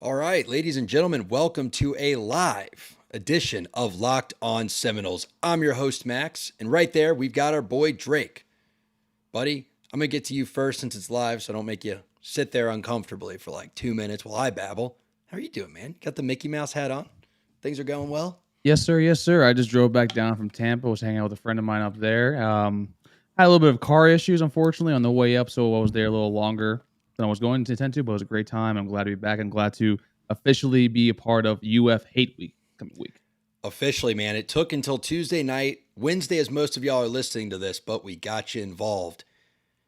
All right, ladies and gentlemen, welcome to a live edition of Locked On Seminoles. I'm your host, Max, and right there, we've got our boy, Drake. Buddy, I'm going to get to you first since it's live, so I don't make you sit there uncomfortably for like 2 minutes while I babble. How are you doing, man? Got the Mickey Mouse hat on? Things are going well? Yes, sir. Yes, sir. I just drove back down from Tampa. Was hanging out with a friend of mine up there. Had a little bit of car issues, unfortunately, on the way up, so I was there a little longer than I was going to intend to, but it was a great time. I'm glad to be back. I'm glad to officially be a part of UF Hate Week coming week. Officially, man. It took until Tuesday night, Wednesday, as most of y'all are listening to this, but we got you involved.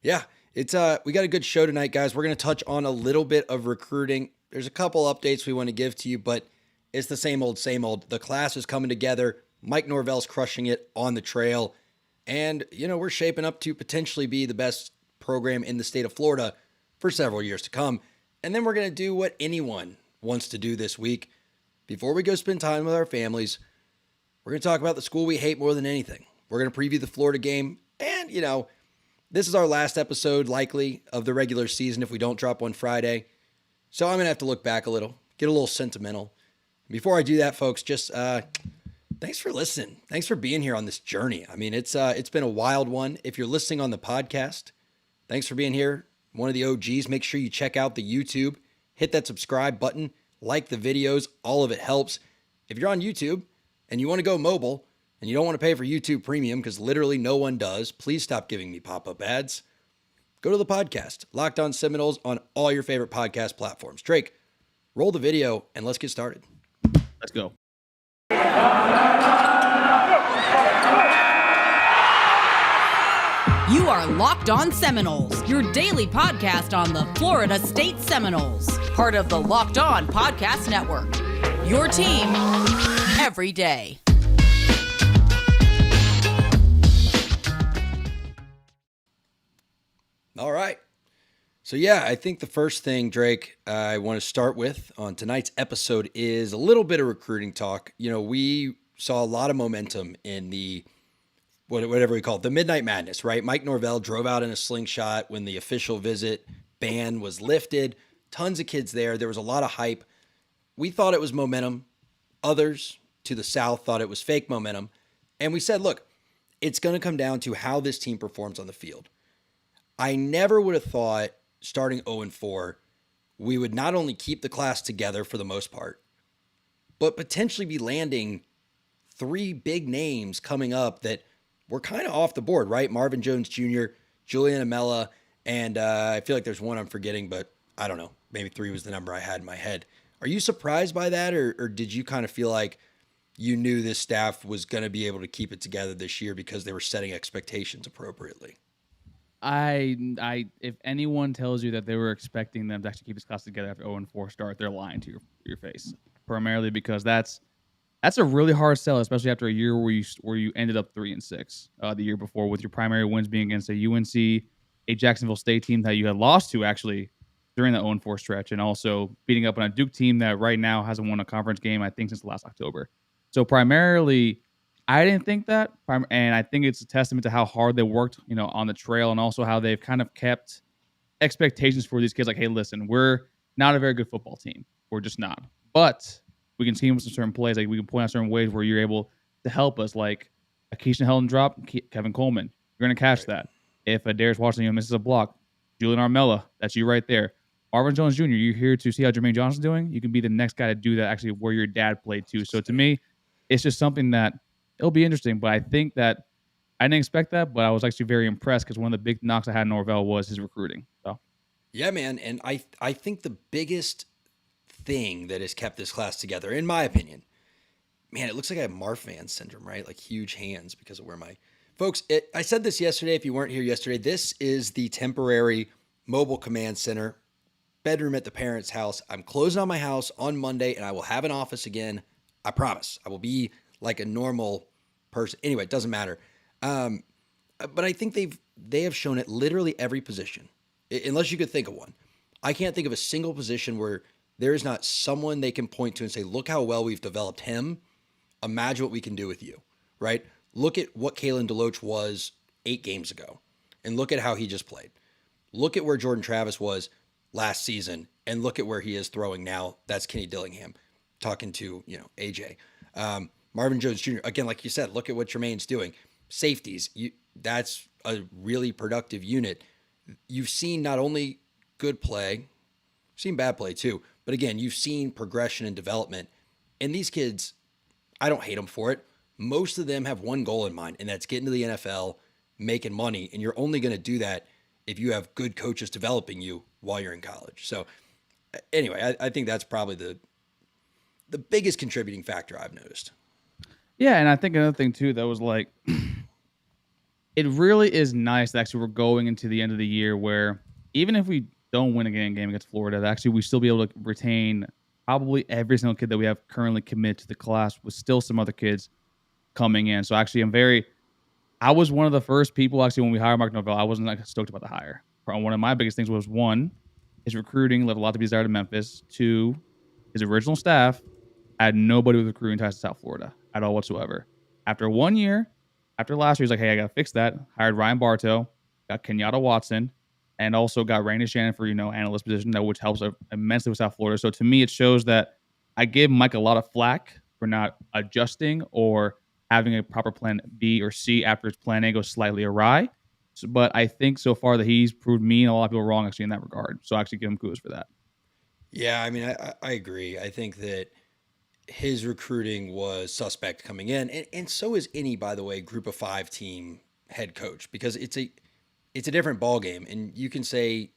Yeah, it's we got a good show tonight, guys. We're going to touch on a little bit of recruiting. There's a couple updates we want to give to you, but it's the same old, same old. The class is coming together. Mike Norvell's crushing it on the trail. And, we're shaping up to potentially be the best program in the state of Florida for several years to come. And then we're going to do what anyone wants to do this week. Before we go spend time with our families, we're going to talk about the school we hate more than anything. We're going to preview the Florida game. And, this is our last episode, likely, of the regular season if we don't drop one Friday. So I'm going to have to look back a little, get a little sentimental. Before I do that, folks, just thanks for listening. Thanks for being here on this journey. I mean, it's been a wild one. If you're listening on the podcast, thanks for being here. One of the OGs. Make sure you check out the YouTube. Hit that subscribe button. Like the videos. All of it helps. If you're on YouTube and you want to go mobile and you don't want to pay for YouTube Premium because literally no one does, please stop giving me pop-up ads. Go to the podcast. Locked On Seminoles on all your favorite podcast platforms. Drake, roll the video and let's get started. Let's go. You are Locked On Seminoles, your daily podcast on the Florida State Seminoles, part of the Locked On Podcast Network. Your team every day. All right. So, yeah, I think the first thing, Drake, I want to start with on tonight's episode is a little bit of recruiting talk. We saw a lot of momentum in the, whatever we call it, the Midnight Madness, right? Mike Norvell drove out in a slingshot when the official visit ban was lifted. Tons of kids there. There was a lot of hype. We thought it was momentum. Others to the south thought it was fake momentum. And we said, look, it's going to come down to how this team performs on the field. I never would have thought starting 0-4, we would not only keep the class together for the most part, but potentially be landing 3 big names coming up that were kind of off the board, right? Marvin Jones Jr., Julian Amella, and I feel like there's one I'm forgetting, but I don't know. Maybe 3 was the number I had in my head. Are you surprised by that, or did you kind of feel like you knew this staff was going to be able to keep it together this year because they were setting expectations appropriately? If anyone tells you that they were expecting them to actually keep this class together after 0-4 start, they're lying to your face. Primarily because that's a really hard sell, especially after a year where you ended up 3-6 the year before, with your primary wins being against a UNC, a Jacksonville State team that you had lost to actually during that 0-4 stretch, and also beating up on a Duke team that right now hasn't won a conference game, I think, since last October. So primarily, I didn't think that, and I think it's a testament to how hard they worked, on the trail, and also how they've kind of kept expectations for these kids. Like, hey, listen, we're not a very good football team. We're just not. But we can scheme with some certain plays. Like, we can point out certain ways where you're able to help us, like a Keyshawn Helton drop, Kevin Coleman. You're going to catch that. If a Darius Washington misses a block, Julian Armella, that's you right there. Marvin Jones Jr., you're here to see how Jermaine Johnson's doing. You can be the next guy to do that actually where your dad played too. So to me, it's just something that it'll be interesting. But I think that I didn't expect that, but I was actually very impressed because one of the big knocks I had in Norvell was his recruiting. So, yeah, man. And I think the biggest thing that has kept this class together, in my opinion, man, it looks like I have Marfan syndrome, right? Like huge hands because of where my folks, I said this yesterday. If you weren't here yesterday, this is the temporary mobile command center bedroom at the parents' house. I'm closing on my house on Monday and I will have an office again. I promise. I will be like a normal person. Anyway, it doesn't matter. But I think they have shown it literally every position, unless you could think of one. I can't think of a single position where there is not someone they can point to and say, look how well we've developed him. Imagine what we can do with you, right? Look at what Kalen DeLoach was 8 games ago and look at how he just played. Look at where Jordan Travis was last season, and look at where he is throwing now. That's Kenny Dillingham talking to, AJ. Marvin Jones Jr., again, like you said, look at what Jermaine's doing. Safeties, that's a really productive unit. You've seen not only good play, you've seen bad play too, but again, you've seen progression and development. And these kids, I don't hate them for it. Most of them have one goal in mind, and that's getting to the NFL, making money. And you're only going to do that if you have good coaches developing you while you're in college. So anyway, I think that's probably the biggest contributing factor I've noticed. Yeah, and I think another thing too that was like, it really is nice that actually we're going into the end of the year where even if we don't win a game against Florida, that actually we still be able to retain probably every single kid that we have currently committed to the class with still some other kids coming in. So actually I was one of the first people actually when we hired Mike Norvell, I wasn't like stoked about the hire. One of my biggest things was, one, his recruiting left a lot to be desired in Memphis. Two, his original staff had nobody with recruiting ties to South Florida at all whatsoever. After 1 year, after last year, he's like, hey, I got to fix that. Hired Ryan Bartow, got Kenyatta Watson, and also got Randy Shannon for, analyst position, which helps immensely with South Florida. So to me, it shows that I gave Mike a lot of flack for not adjusting or having a proper plan B or C after his plan A goes slightly awry. But I think so far that he's proved me and a lot of people wrong actually in that regard. So I actually give him kudos for that. Yeah, I mean, I agree. I think that his recruiting was suspect coming in, and so is any, by the way, group of 5 team head coach, because it's a different ball game. And you can say,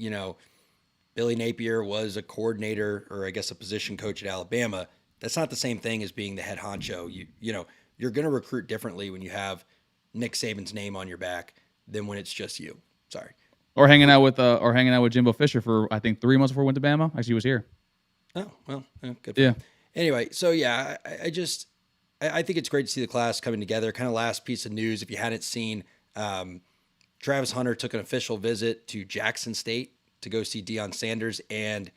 Billy Napier was a coordinator or I guess a position coach at Alabama. That's not the same thing as being the head honcho. You're going to recruit differently when you have Nick Saban's name on your back than when it's just you. Sorry. Or hanging out with Jimbo Fisher for I think 3 months before he went to Bama. Actually, he was here. Oh well, good. For him. Anyway, so yeah, I think it's great to see the class coming together. Kind of last piece of news, if you hadn't seen, Travis Hunter took an official visit to Jackson State to go see Deion Sanders, and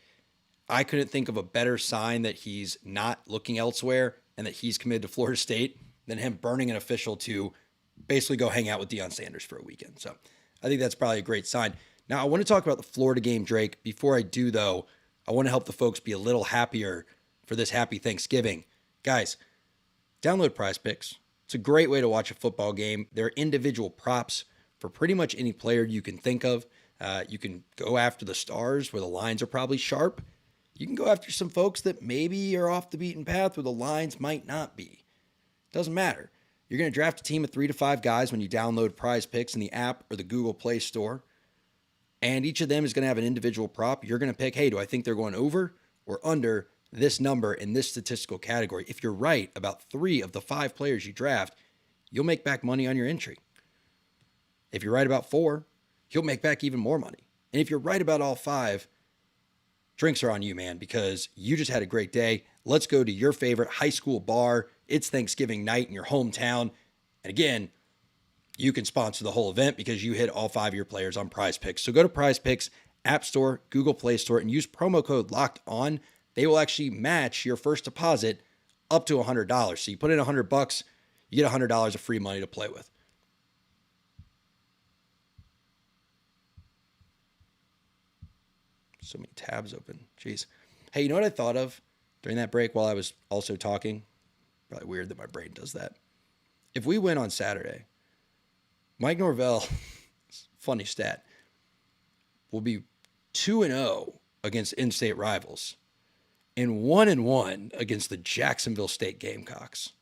I couldn't think of a better sign that he's not looking elsewhere and that he's committed to Florida State than him burning an official to basically go hang out with Deion Sanders for a weekend. So I think that's probably a great sign. Now, I want to talk about the Florida game, Drake. Before I do, though, I want to help the folks be a little happier for this happy Thanksgiving. Guys, download Prize Picks. It's a great way to watch a football game. There are individual props for pretty much any player you can think of. You can go after the stars where the lines are probably sharp. You can go after some folks that maybe are off the beaten path where the lines might not be. Doesn't matter. You're going to draft a team of 3 to 5 guys when you download Prize Picks in the app or the Google Play Store. And each of them is going to have an individual prop. You're going to pick, hey, do I think they're going over or under this number in this statistical category? If you're right about 3 of the 5 players you draft, you'll make back money on your entry. If you're right about 4, you'll make back even more money. And if you're right about all 5, drinks are on you, man, because you just had a great day. Let's go to your favorite high school bar. It's Thanksgiving night in your hometown. And again, you can sponsor the whole event because you hit all 5 of your players on Prize Picks. So go to Prize Picks, App Store, Google Play Store, and use promo code LOCKEDON. They will actually match your first deposit up to $100. So you put in $100, you get $100 of free money to play with. So many tabs open. Jeez. Hey, you know what I thought of during that break while I was also talking? Probably weird that my brain does that. If we win on Saturday, Mike Norvell, funny stat, will be 2-0 against in-state rivals and 1-1 against the Jacksonville State Gamecocks.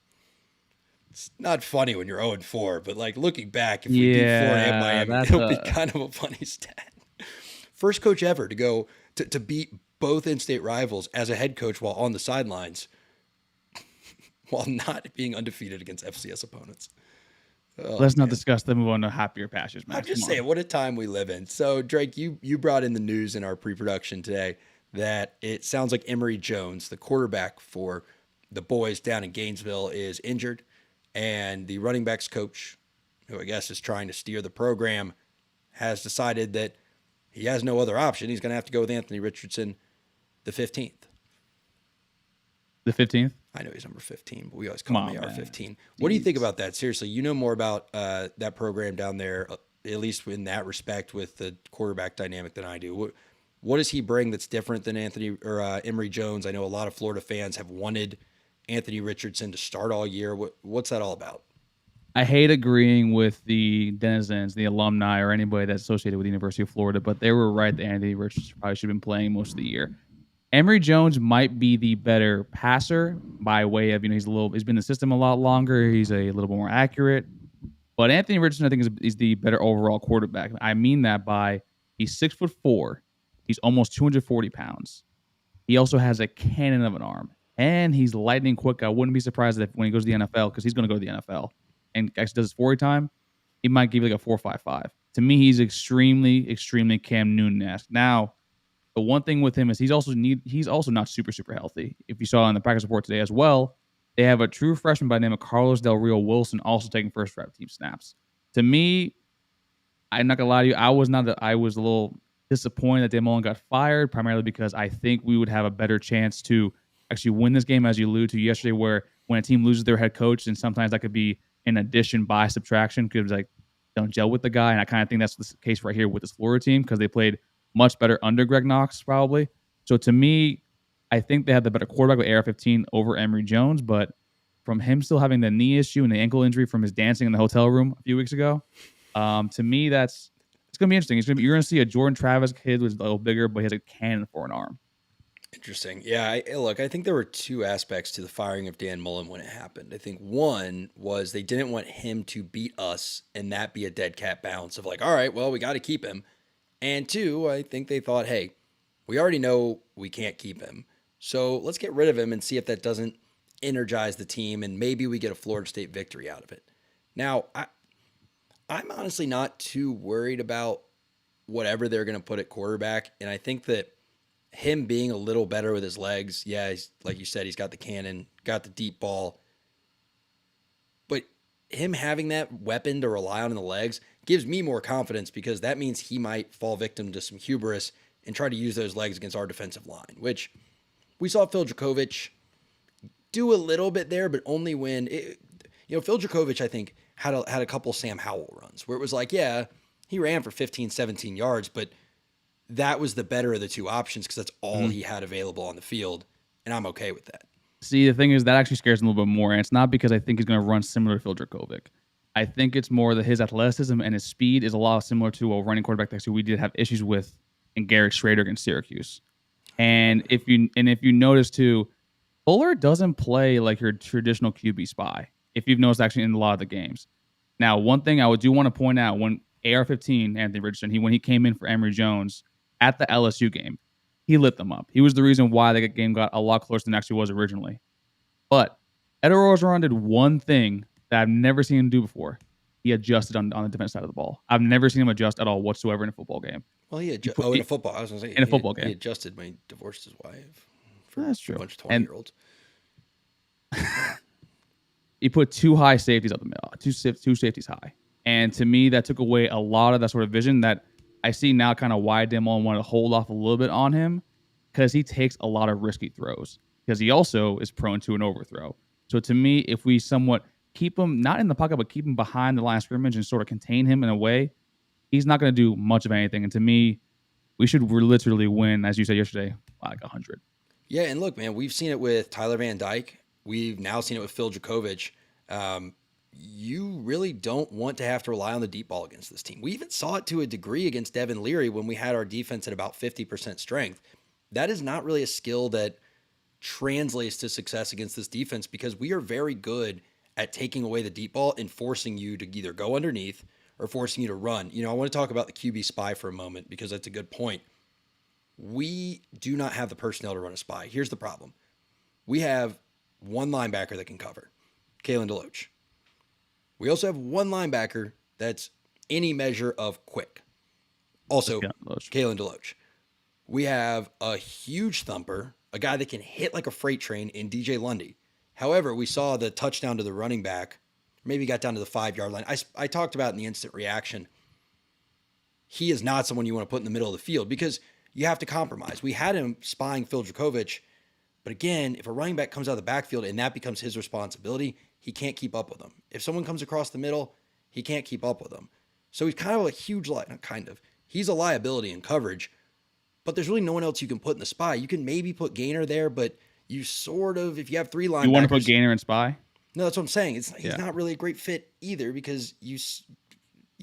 It's not funny when you're 0-4, but like looking back, if we beat Florida and Miami, it'll be kind of a funny stat. First coach ever to go to beat both in-state rivals as a head coach while on the sidelines, while not being undefeated against FCS opponents. Oh, Let's not discuss them. Move on to happier pastures, man. I'm just saying, what a time we live in. So, Drake, you brought in the news in our pre-production today that it sounds like Emory Jones, the quarterback for the boys down in Gainesville, is injured, and the running backs coach, who I guess is trying to steer the program, has decided that he has no other option. He's going to have to go with Anthony Richardson, the 15th. The 15th? I know he's number 15, but we always call him AR-15. What do you think about that? Seriously, you know more about that program down there, at least in that respect with the quarterback dynamic than I do. What does he bring that's different than Emory Jones? I know a lot of Florida fans have wanted Anthony Richardson to start all year. What's that all about? I hate agreeing with the denizens, the alumni, or anybody that's associated with the University of Florida, but they were right that Anthony Richardson probably should have been playing most of the year. Emory Jones might be the better passer by way of, he's been in the system a lot longer. He's a little bit more accurate. But Anthony Richardson, I think, is the better overall quarterback. I mean that by he's 6'4". He's almost 240 pounds. He also has a cannon of an arm. And he's lightning quick. I wouldn't be surprised if when he goes to the NFL, because he's going to go to the NFL, and actually does his 40 time, he might give you like a 4.55. To me, he's extremely, extremely Cam Newton-esque. Now, the one thing with him is he's also not super, super healthy. If you saw in the practice report today as well, they have a true freshman by the name of Carlos Del Rio Wilson also taking first rep team snaps. To me, I'm not gonna lie to you, I was a little disappointed that Dan Mullen got fired, primarily because I think we would have a better chance to actually win this game, as you alluded to yesterday, where when a team loses their head coach, and sometimes that could be an addition by subtraction, because like don't gel with the guy. And I kind of think that's the case right here with this Florida team, because they played much better under Greg Knox, probably. So to me, I think they had the better quarterback with AR-15 over Emory Jones, but from him still having the knee issue and the ankle injury from his dancing in the hotel room a few weeks ago, to me, it's going to be interesting. You're going to see a Jordan Travis kid who's a little bigger, but he has a cannon for an arm. Interesting. Yeah, I think there were two aspects to the firing of Dan Mullen when it happened. I think one was they didn't want him to beat us and that be a dead cat bounce of like, all right, well, we got to keep him. And two, I think they thought, hey, we already know we can't keep him, so let's get rid of him and see if that doesn't energize the team, and maybe we get a Florida State victory out of it. Now, I'm honestly not too worried about whatever they're going to put at quarterback, and I think that him being a little better with his legs, yeah, he's, like you said, he's got the cannon, got the deep ball, but him having that weapon to rely on in the legs gives me more confidence, because that means he might fall victim to some hubris and try to use those legs against our defensive line, which we saw Phil Dracovic do a little bit there, but only when Phil Dracovic, I think, had a couple Sam Howell runs where it was like, yeah, he ran for 15, 17 yards, but that was the better of the two options because that's all he had available on the field, and I'm okay with that. See, the thing is, that actually scares me a little bit more, and it's not because I think he's going to run similar to Phil Dracovic. I think it's more that his athleticism and his speed is a lot similar to a running quarterback that we did have issues with in Garrett Schrader against Syracuse. And if you notice too, Fuller doesn't play like your traditional QB spy, if you've noticed actually in a lot of the games. Now, one thing I do want to point out, when AR-15, Anthony Richardson, when he came in for Emory Jones at the LSU game, he lit them up. He was the reason why the game got a lot closer than it actually was originally. But Ed Orgeron did one thing that I've never seen him do before. He adjusted on the defense side of the ball. I've never seen him adjust at all whatsoever in a football game. Well, in a football. I was going to say. In a football game. He adjusted when he divorced his wife. That's true. A bunch of 20-year-olds. He put two high safeties up the middle, two safeties high. And to me, that took away a lot of that sort of vision that I see now, kind of why Dan Mullen wanted to hold off a little bit on him, because he takes a lot of risky throws, because he also is prone to an overthrow. So to me, if we somewhat keep him not in the pocket, but keep him behind the line of scrimmage and sort of contain him in a way, he's not going to do much of anything. And to me, we should literally win, as you said yesterday, like 100. Yeah, and look, man, we've seen it with Tyler Van Dyke. We've now seen it with Phil Dracovic. You really don't want to have to rely on the deep ball against this team. We even saw it to a degree against Devin Leary when we had our defense at about 50% strength. That is not really a skill that translates to success against this defense, because we are very good at taking away the deep ball and forcing you to either go underneath or forcing you to run. I want to talk about the QB spy for a moment, because that's a good point. We do not have the personnel to run a spy. Here's the problem. We have one linebacker that can cover, Kalen DeLoach. We also have one linebacker that's any measure of quick, also Kalen DeLoach. We have a huge thumper, a guy that can hit like a freight train, in DJ Lundy. However, we saw the touchdown to the running back, maybe got down to the 5-yard line. I talked about in the instant reaction, he is not someone you want to put in the middle of the field, because you have to compromise. We had him spying Phil Dracovic, but again, if a running back comes out of the backfield and that becomes his responsibility, he can't keep up with them. If someone comes across the middle, he can't keep up with them. So he's kind of a huge, not kind of, he's a liability in coverage. but there's really no one else you can put in the spy. You can maybe put Gainer there, but you sort of, if you have 3 linebackers. You want to put Gainer and spy? No, that's what I'm saying. He's not really a great fit either because you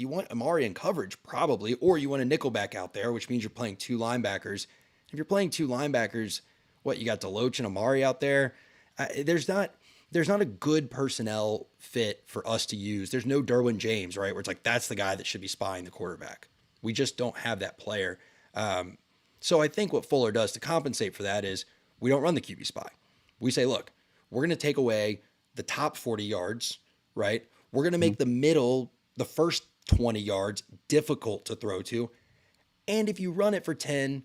want Amari in coverage probably, or you want a nickelback out there, which means you're playing 2 linebackers. If you're playing 2 linebackers, you got Deloach and Amari out there. There's not a good personnel fit for us to use. There's no Derwin James, right? Where it's like, that's the guy that should be spying the quarterback. We just don't have that player. So I think what Fuller does to compensate for that is we don't run the QB spy. We say, look, we're going to take away the top 40 yards, right? We're going to make the first 20 yards difficult to throw to. And if you run it for 10,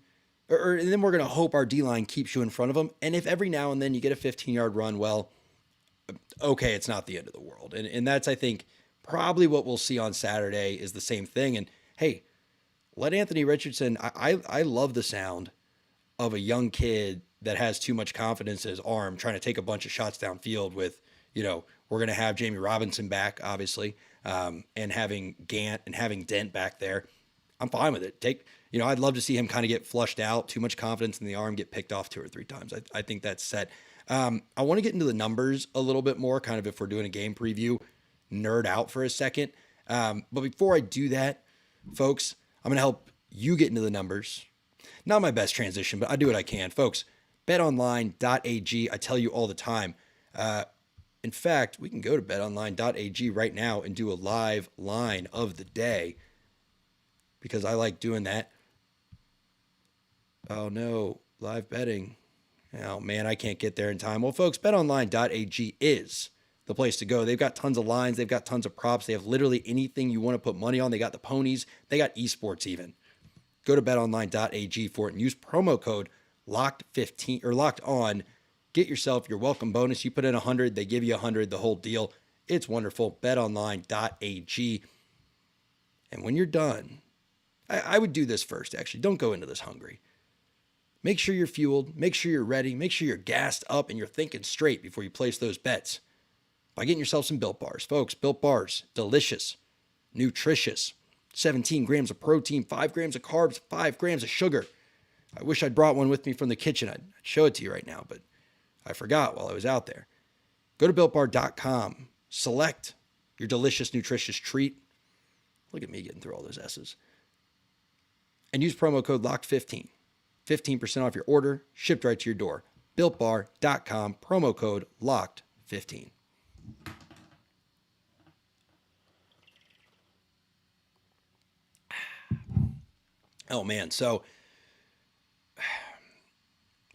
and then we're going to hope our D-line keeps you in front of them. And if every now and then you get a 15-yard run, well, okay, it's not the end of the world. And that's, I think, probably what we'll see on Saturday is the same thing. And, hey, let Anthony Richardson, I love the sound of a young kid that has too much confidence in his arm trying to take a bunch of shots downfield with, we're going to have Jamie Robinson back, obviously, and having Gant and having Dent back there. I'm fine with it. I'd love to see him kind of get flushed out, too much confidence in the arm, get picked off 2 or 3 times. I think that's set. I want to get into the numbers a little bit more, kind of if we're doing a game preview, nerd out for a second. But before I do that, folks, I'm going to help you get into the numbers. Not my best transition, but I do what I can. Folks, betonline.ag, I tell you all the time. In fact, we can go to betonline.ag right now and do a live line of the day because I like doing that. Oh, no, live betting. Oh, man, I can't get there in time. Well, folks, betonline.ag is the place to go. They've got tons of lines. They've got tons of props. They have literally anything you want to put money on. They got the ponies. They got esports even. Go to betonline.ag for it and use promo code LOCKED15 or locked on. Get yourself your welcome bonus. You put in 100, they give you 100, the whole deal. It's wonderful. betonline.ag. And when you're done, I would do this first, actually. Don't go into this hungry. Make sure you're fueled. Make sure you're ready. Make sure you're gassed up and you're thinking straight before you place those bets by getting yourself some Built Bars. Folks, Built Bars, delicious, nutritious, 17 grams of protein, 5 grams of carbs, 5 grams of sugar. I wish I'd brought one with me from the kitchen. I'd show it to you right now, but I forgot while I was out there. Go to BuiltBar.com. Select your delicious, nutritious treat. Look at me getting through all those S's. And use promo code LOCKED15. 15% off your order, shipped right to your door. BuiltBar.com, promo code LOCKED15. Oh, man. So,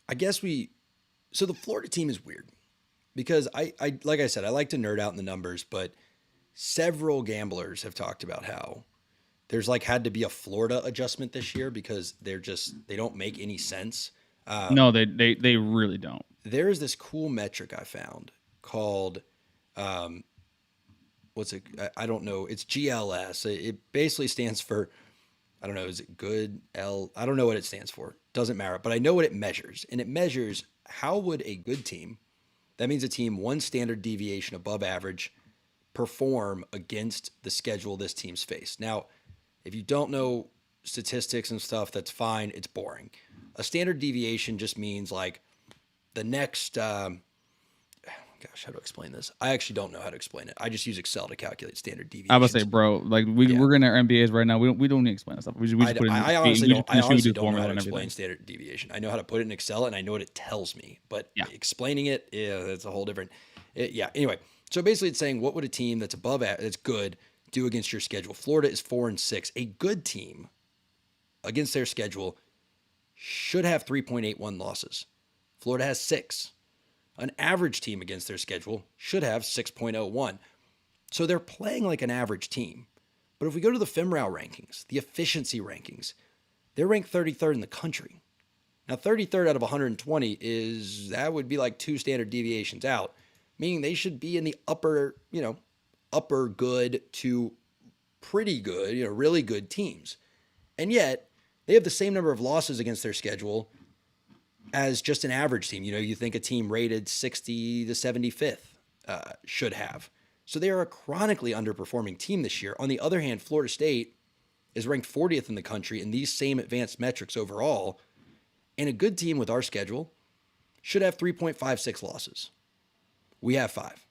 I guess so the Florida team is weird because I like I said, I like to nerd out in the numbers, but several gamblers have talked about how there's had to be a Florida adjustment this year because they don't make any sense. No, they really don't. There is this cool metric I found called, what's it? I don't know. It's GLS. It basically stands for, I don't know. Is it good? I don't know what it stands for. Doesn't matter. But I know what it measures. And it measures how would a good team, that means a team 1 standard deviation above average, perform against the schedule this team's faced. Now, if you don't know statistics and stuff, that's fine. It's boring. A standard deviation just means the next, gosh, how to explain this? I actually don't know how to explain it. I just use Excel to calculate standard deviations. I would say, bro, we're in our MBAs right now. We don't need to explain that stuff. We just put it in, I honestly don't know how to explain standard deviation. I know how to put it in Excel and I know what it tells me, but explaining it, that's a whole different. Anyway, so basically it's saying what would a team that's that's good do against your schedule? Florida is 4-6. A good team against their schedule should have 3.81 losses. Florida has 6. An average team against their schedule should have 6.01. So they're playing like an average team. But if we go to the FIMRAL rankings, the efficiency rankings, they're ranked 33rd in the country. Now, 33rd out of 120 that would be 2 standard deviations out, meaning they should be in the upper good to pretty good, really good teams. And yet, they have the same number of losses against their schedule as just an average team. You think a team rated 60 to 75th should have. So they are a chronically underperforming team this year. On the other hand, Florida State is ranked 40th in the country in these same advanced metrics overall, And a good team with our schedule should have 3.56 losses. We have 5.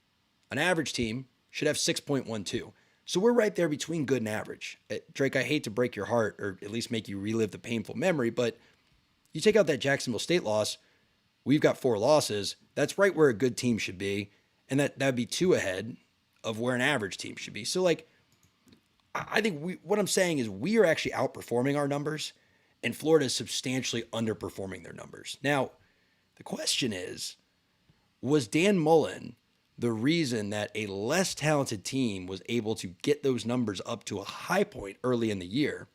An average team should have 6.12. So we're right there between good and average. Drake, I hate to break your heart or at least make you relive the painful memory, but you take out that Jacksonville State loss, we've got 4 losses. That's right where a good team should be. And that'd be 2 ahead of where an average team should be. So, like, I think what I'm saying is we are actually outperforming our numbers, and Florida is substantially underperforming their numbers. Now, the question is, was Dan Mullen the reason that a less talented team was able to get those numbers up to a high point early in the year?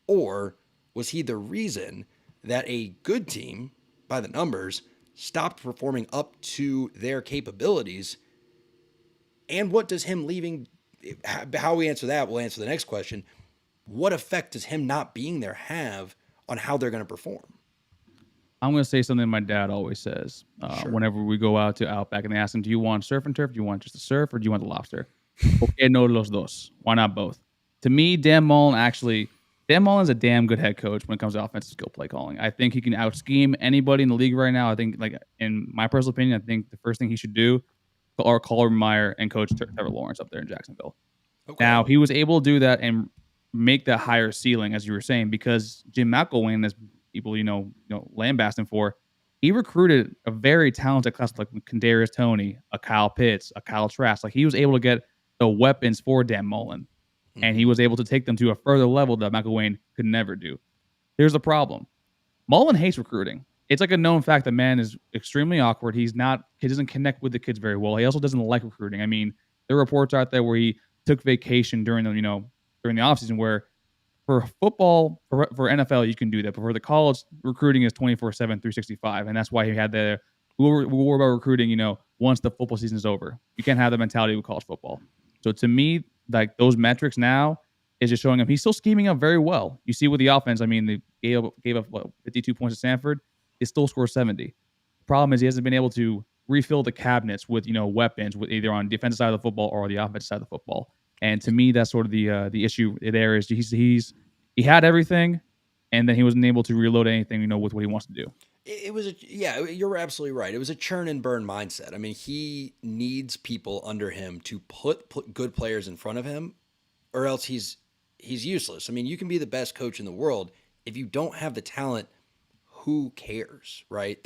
Or was he the reason that a good team, by the numbers, stopped performing up to their capabilities? And what does him leaving, how we answer that, we'll answer the next question. What effect does him not being there have on how they're going to perform? I'm going to say something my dad always says whenever we go out to Outback and they ask him, do you want surf and turf? Do you want just the surf or do you want the lobster? Okay, no los dos. Why not both? To me, Dan Mullen's a damn good head coach when it comes to offensive skill play calling. I think he can out-scheme anybody in the league right now. I think, like, in my personal opinion, I think the first thing he should do are call Meyer and coach Trevor Lawrence up there in Jacksonville. Okay. Now, he was able to do that and make that higher ceiling, as you were saying, because Jim McElwain, as people lambasting for, he recruited a very talented class like Kadarius Toney, a Kyle Pitts, a Kyle Trask. Like, he was able to get the weapons for Dan Mullen, and he was able to take them to a further level that McElwain could never do. Here's the problem: Mullen hates recruiting. It's like a known fact that man is extremely awkward. He doesn't connect with the kids very well. He also doesn't like recruiting. I mean, there are reports out there where he took vacation during the offseason, where for football, for NFL, you can do that. But for the college, recruiting is 24/7, 365. And that's why he had we'll worry about recruiting, once the football season is over. You can't have the mentality with college football. So to me, like, those metrics now is just showing him he's still scheming up very well. You see with the offense, I mean, they gave up 52 points to Stanford. They still scored 70. The problem is he hasn't been able to refill the cabinets with, weapons, with either on the defensive side of the football or the offensive side of the football. And to me, that's sort of the issue there is he had everything, and then he wasn't able to reload anything, with what he wants to do. You're absolutely right. It was a churn and burn mindset. I mean, he needs people under him to put good players in front of him, or else he's useless. I mean, you can be the best coach in the world. If you don't have the talent, who cares, right?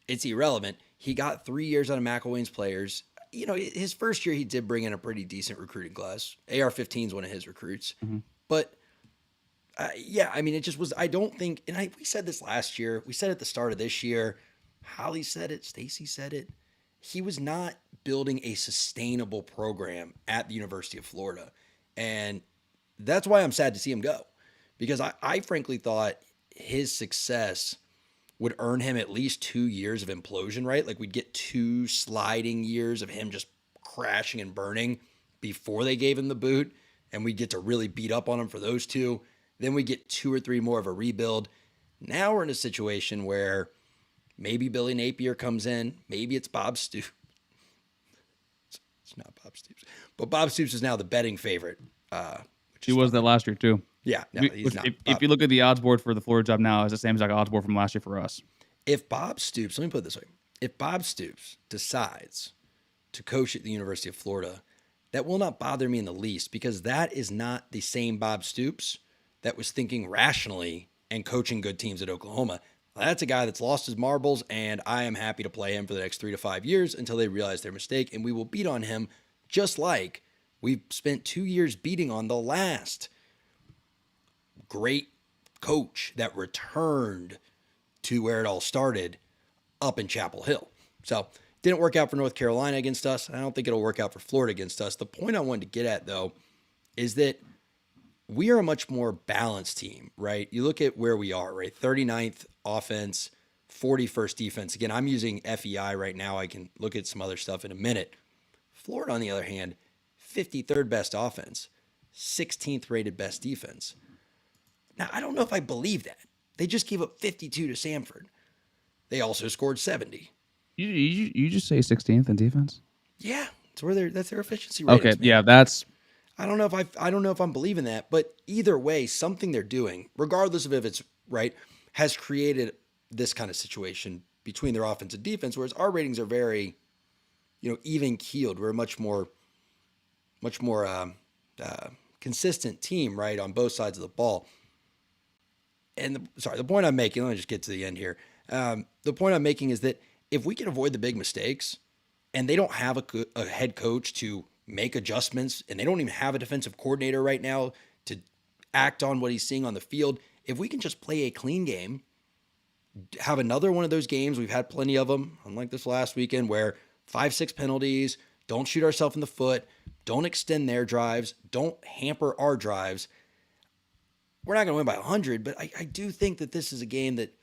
It's irrelevant. He got 3 years out of McElwain's players. His first year, he did bring in a pretty decent recruiting class. AR-15 is one of his recruits. Mm-hmm. But, I mean, it just was, I don't think, and we said this last year. We said it at the start of this year. Holly said it. Stacy said it. He was not building a sustainable program at the University of Florida. And that's why I'm sad to see him go. Because I frankly thought his success would earn him at least 2 years of implosion, right? Like, we'd get 2 sliding years of him just crashing and burning before they gave him the boot, and we'd get to really beat up on him for those 2. Then we get 2 or 3 more of a rebuild. Now we're in a situation where maybe Billy Napier comes in, maybe it's Bob Stoops. It's not Bob Stoops, but Bob Stoops is now the betting favorite. He was that last year too. Yeah, no, he's not. If you look at the odds board for the Florida job now, it's the same exact odds board from last year for us. If Bob Stoops, let me put it this way: if Bob Stoops decides to coach at the University of Florida, that will not bother me in the least, because that is not the same Bob Stoops that was thinking rationally and coaching good teams at Oklahoma. That's a guy that's lost his marbles, and I am happy to play him for the next 3 to 5 years until they realize their mistake, and we will beat on him just like we've spent 2 years beating on the last great coach that returned to where it all started up in Chapel Hill. So didn't work out for North Carolina against us. I don't think it'll work out for Florida against us. The point I wanted to get at, though, is that we are a much more balanced team, right? You look at where we are, right? 39th offense, 41st defense. Again, I'm using FEI right now. I can look at some other stuff in a minute. Florida, on the other hand, 53rd best offense, 16th rated best defense. Now, I don't know if I believe that. They just gave up 52 to Samford. They also scored 70. You just say 16th in defense? Yeah, that's their efficiency ratings. Okay, man. yeah, that's. I don't know if I'm believing that, but either way, something they're doing, regardless of if it's right, has created this kind of situation between their offense and defense, whereas our ratings are very, even keeled. We're a much more consistent team, right, on both sides of the ball. And the point I'm making, let me just get to the end here. The point I'm making is that if we can avoid the big mistakes, and they don't have a head coach to make adjustments, and they don't even have a defensive coordinator right now to act on what he's seeing on the field, if we can just play a clean game, have another one of those games, we've had plenty of them, unlike this last weekend, where 5-6 penalties, don't shoot ourselves in the foot, don't extend their drives, don't hamper our drives. We're not going to win by 100, but I do think that this is a game that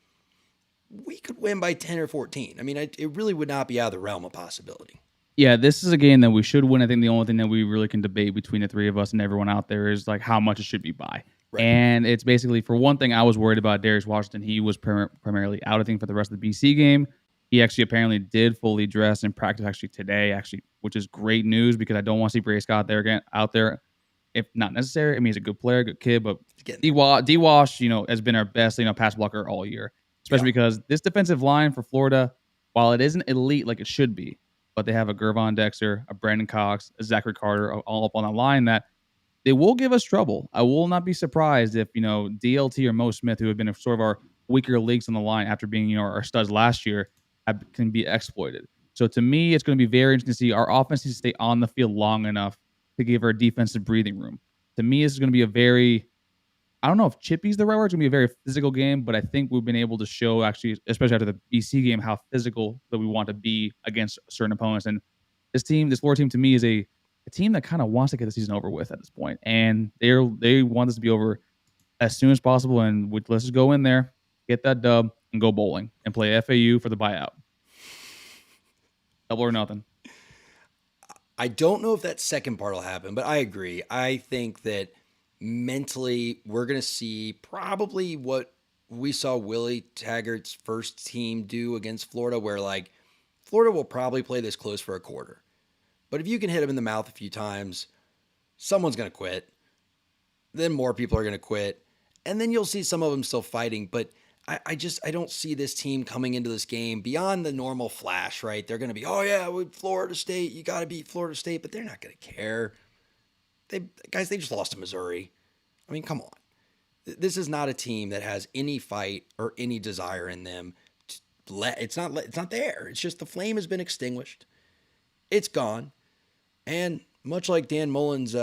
we could win by 10 or 14. I mean, it really would not be out of the realm of possibility. Yeah, this is a game that we should win. I think the only thing that we really can debate between the three of us and everyone out there is like how much it should be by. Right. And it's basically, for one thing, I was worried about Darius Washington. He was primarily out, I think, for the rest of the BC game. He actually apparently did fully dress and practice actually today, which is great news because I don't want to see Bray Scott out there if not necessary. I mean, he's a good player, good kid, but D-Wash, has been our best, pass blocker all year, especially because this defensive line for Florida, while it isn't elite like it should be, but they have a Gervon Dexter, a Brandon Cox, a Zachary Carter all up on the line that they will give us trouble. I will not be surprised if, DLT or Mo Smith, who have been sort of our weaker leagues on the line after being, our studs last year, can be exploited. So to me, it's going to be very interesting to see our offense needs to stay on the field long enough to give our defensive breathing room. To me, this is going to be a very, I don't know if chippy's the right word. It's going to be a very physical game, but I think we've been able to show actually, especially after the BC game, how physical that we want to be against certain opponents. And this Florida team, to me, is a team that kind of wants to get the season over with at this point. And they want this to be over as soon as possible. And let's just go in there, get that dub, and go bowling and play FAU for the buyout. Double or nothing. I don't know if that second part will happen, but I agree. I think that mentally we're going to see probably what we saw Willie Taggart's first team do against Florida, where Florida will probably play this close for a quarter. But if you can hit them in the mouth a few times, someone's going to quit. Then more people are going to quit. And then you'll see some of them still fighting. But I don't see this team coming into this game beyond the normal flash, right? They're going to be, oh yeah, with Florida State, you got to beat Florida State, but they're not going to care. They just lost to Missouri. I mean, come on. This is not a team that has any fight or any desire in them. It's not there. It's just the flame has been extinguished. It's gone. And much like Dan Mullen's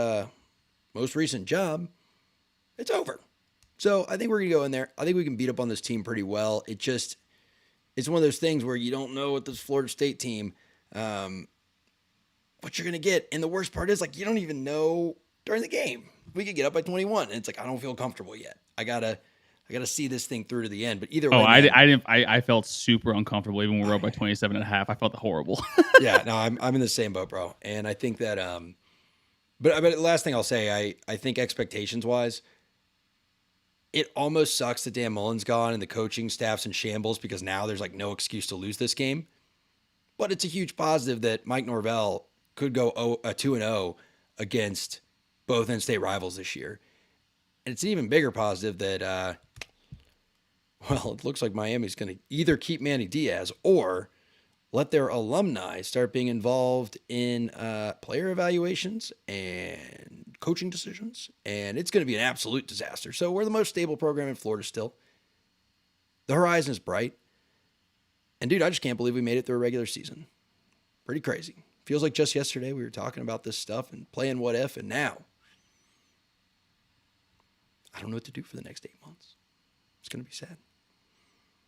most recent job, it's over. So I think we're going to go in there. I think we can beat up on this team pretty well. It's one of those things where you don't know with this Florida State team what you're going to get. And the worst part is you don't even know during the game. We could get up by 21 and it's I don't feel comfortable yet. I gotta see this thing through to the end. But either way, I felt super uncomfortable even when we were up by 27 and a half. I felt horrible. Yeah, no, I'm in the same boat, bro. And I think that but the last thing I'll say, I think expectations wise, it almost sucks that Dan Mullen's gone and the coaching staff's in shambles because now there's no excuse to lose this game. But it's a huge positive that Mike Norvell could go 2-0 against both in-state rivals this year. And it's an even bigger positive that, it looks like Miami's going to either keep Manny Diaz or let their alumni start being involved in player evaluations and coaching decisions. And it's going to be an absolute disaster. So we're the most stable program in Florida still. The horizon is bright. And, dude, I just can't believe we made it through a regular season. Pretty crazy. Feels like just yesterday we were talking about this stuff and playing what if, and now I don't know what to do for the next 8 months. It's going to be sad.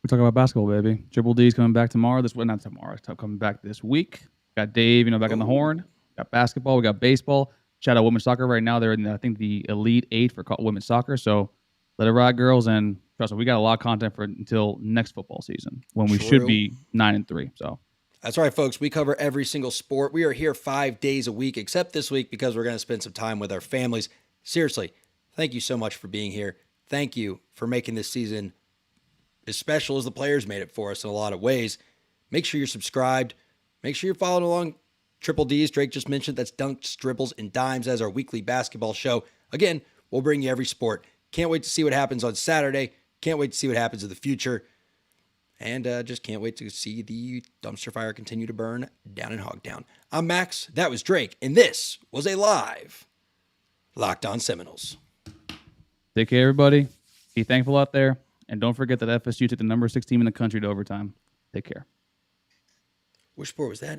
We're talking about basketball, baby. Triple D's coming back tomorrow. Not tomorrow. It's coming back this week. Got Dave, back on the horn. Got basketball. We got baseball. Shout out women's soccer right now. They're in, I think, the Elite 8 for women's soccer. So let it ride, girls. And trust me, we got a lot of content for until next football season when we should be 9-3. So that's right, folks. We cover every single sport. We are here 5 days a week, except this week because we're going to spend some time with our families. Seriously, thank you so much for being here. Thank you for making this season as special as the players made it for us in a lot of ways. Make sure you're subscribed. Make sure you're following along. Triple D's, Drake just mentioned, that's Dunks, Dribbles, and Dimes as our weekly basketball show. Again, we'll bring you every sport. Can't wait to see what happens on Saturday. Can't wait to see what happens in the future. And just can't wait to see the dumpster fire continue to burn down in Hogtown. I'm Max. That was Drake. And this was a live Locked On Seminoles. Take care, everybody. Be thankful out there. And don't forget that FSU took the number 6 team in the country to overtime. Take care. Which sport was that in?